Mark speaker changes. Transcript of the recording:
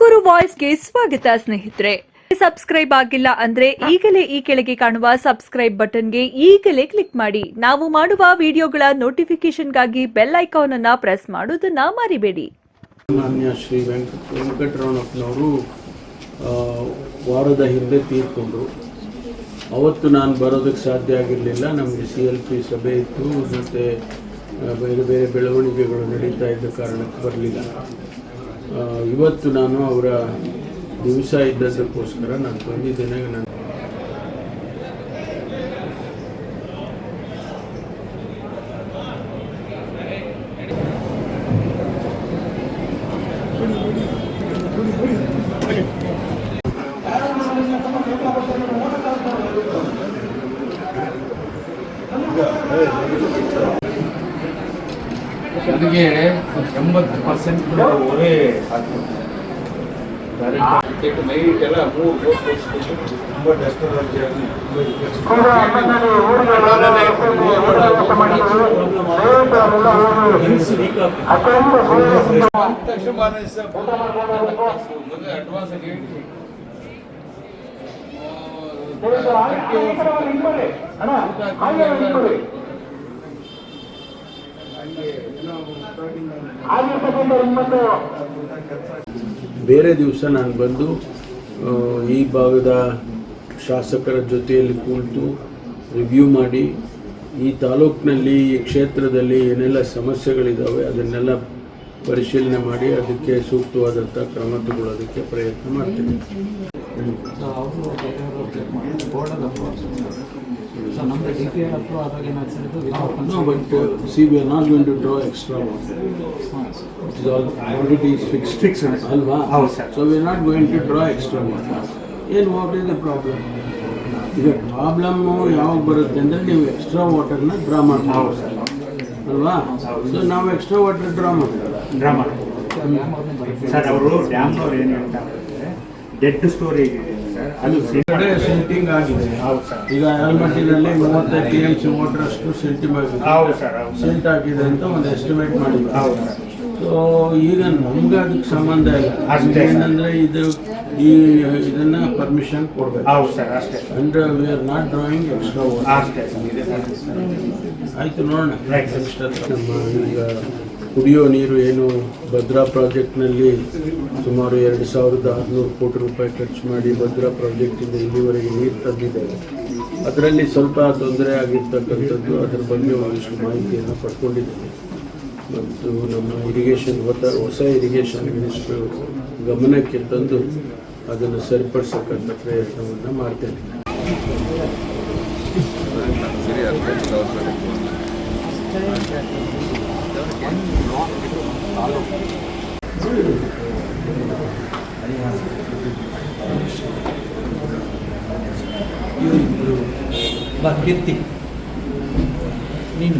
Speaker 1: ತುಮಕೂರು ವಾಯ್ಸ್ಗೆ ಸ್ವಾಗತ ಸ್ನೇಹಿತರೆ. ಸಬ್ಸ್ಕ್ರೈಬ್ ಆಗಿಲ್ಲ ಅಂದ್ರೆ ಈಗಲೇ ಈ ಕೆಳಗೆ ಕಾಣುವ ಸಬ್ಸ್ಕ್ರೈಬ್ ಬಟನ್ಗೆ ಈಗಲೇ ಕ್ಲಿಕ್ ಮಾಡಿ. ನಾವು ಮಾಡುವ ವಿಡಿಯೋಗಳ ನೋಟಿಫಿಕೇಶನ್ಗಾಗಿ ಬೆಲ್ ಐಕಾನ್ ಅನ್ನು ಪ್ರೆಸ್ ಮಾಡುವುದನ್ನ ಮರಿಬೇಡಿ.
Speaker 2: ಮಾನ್ಯ ಶ್ರೀ ವೆಂಕಟರಮಣಪ್ಪನವರು ವಾರದ ಹಿಂದೆ ತೀರ್ಕೊಂಡ್ರು. ಅವತ್ತು ನಾನು ಬರೋದಕ್ಕೆ ಸಾಧ್ಯ ಆಗಿರಲಿಲ್ಲ. ನಮಗೆ CLP ಸಭೆ ಇತ್ತು ಮತ್ತು ಬೇರೆ ಬೇರೆ ಬೆಳವಣಿಗೆಗಳು ನಡೀತಾ ಇದ್ದ ಕಾರಣಕ್ಕೆ ಬರಲಿಲ್ಲ. ಇವತ್ತು ನಾನು ಅವರ ದಿವಸ ಇದ್ದದಕ್ಕೋಸ್ಕರ ನಾನು ಬಂದಿದ್ದೇನೆ.
Speaker 3: ನನಗೆ 80% ಒರೇ ಟಿಕೆಟ್ ನೈಟ್ ಎಲ್ಲ 3 ತುಂಬ ಡೆಸ್ಟರಾಗಿ ಅಡ್ವಾನ್ಸ್
Speaker 2: ಬೇರೆ ದಿವಸ ನಾನು ಬಂದು ಈ ಭಾಗದ ಶಾಸಕರ ಜೊತೆಯಲ್ಲಿ ಕೂತು ರಿವ್ಯೂ ಮಾಡಿ ಈ ತಾಲೂಕಿನಲ್ಲಿ ಈ ಕ್ಷೇತ್ರದಲ್ಲಿ ಏನೆಲ್ಲ ಸಮಸ್ಯೆಗಳಿದ್ದಾವೆ ಅದನ್ನೆಲ್ಲ ಪರಿಶೀಲನೆ ಮಾಡಿ ಅದಕ್ಕೆ ಸೂಕ್ತವಾದಂಥ ಕ್ರಮ ತಗೊಳ್ಳೋದಕ್ಕೆ ಪ್ರಯತ್ನ ಮಾಡ್ತೀನಿ. No, but see, we are not going to draw extra water. It is already fixed. Alva. So we are not going to draw extra water. And what is the problem? ಈಗ ಪ್ರಾಬ್ಲಮ್ಮು ಯಾವಾಗ ಬರುತ್ತೆ ಅಂದರೆ ನೀವು extra ವಾಟರ್ನ draw ಮಾಡ್ಬೋದು ಅಲ್ವಾ? So ನಾವು extra water draw
Speaker 4: sir ಅವರು ಡ್ಯಾಮ್ನವ್ರು ಏನು ಹೇಳ್ತಾರೆ ಡೆಡ್ ಸ್ಟೋರೇಜ್ ಇದೆ ಸರ್, ಅದು
Speaker 2: ಕಡೆ ಸಿಂಟಿಂಗ್ ಆಗಿದೆ. ಈಗ ಆಲ್ಮಟ್ಟಿನಲ್ಲಿ 35 TMC ವಾಟರ್ ಅಷ್ಟು ಸಿಂಟ್ ಆಗಿದೆ ಅಂತ ಒಂದು ಎಸ್ಟಿಮೇಟ್ ಮಾಡಿದ್ರು. ಸೊ ಈಗ ನಮ್ಗೆ ಅದಕ್ಕೆ ಸಂಬಂಧ ಇಲ್ಲ. ಏನಂದ್ರೆ ಇದನ್ನ ಪರ್ಮಿಷನ್ ಕೊಡ್ಬೇಕು. And we are not drawing extra water. ಆಯ್ತು, ನೋಡೋಣ. ನಮ್ಮ ಈಗ ಕುಡಿಯೋ ನೀರು ಏನು ಭದ್ರಾ ಪ್ರಾಜೆಕ್ಟ್ನಲ್ಲಿ ಸುಮಾರು 2600 ಕೋಟಿ ರೂಪಾಯಿ ಖರ್ಚು ಮಾಡಿ ಭದ್ರಾ ಪ್ರಾಜೆಕ್ಟಿಂದ ಇಲ್ಲಿವರೆಗೆ ನೀರು ತಂದಿದ್ದೇವೆ. ಅದರಲ್ಲಿ ಸ್ವಲ್ಪ ತೊಂದರೆ ಆಗಿರ್ತಕ್ಕಂಥದ್ದು, ಅದರ ಬಗ್ಗೆ ಒಂದಿಷ್ಟು ಮಾಹಿತಿಯನ್ನು ಪಡ್ಕೊಂಡಿದ್ದೇವೆ. ಮತ್ತು ನಮ್ಮ ಹೊಸ ಇರಿಗೇಷನ್ ಮಿನಿಸ್ಟ್ರು ಗಮನಕ್ಕೆ ತಂದು ಅದನ್ನು ಸರಿಪಡಿಸತಕ್ಕಂಥ ಪ್ರಯತ್ನವನ್ನು ಮಾಡ್ತೇನೆ.
Speaker 5: ಕೀರ್ತಿ ನೀನು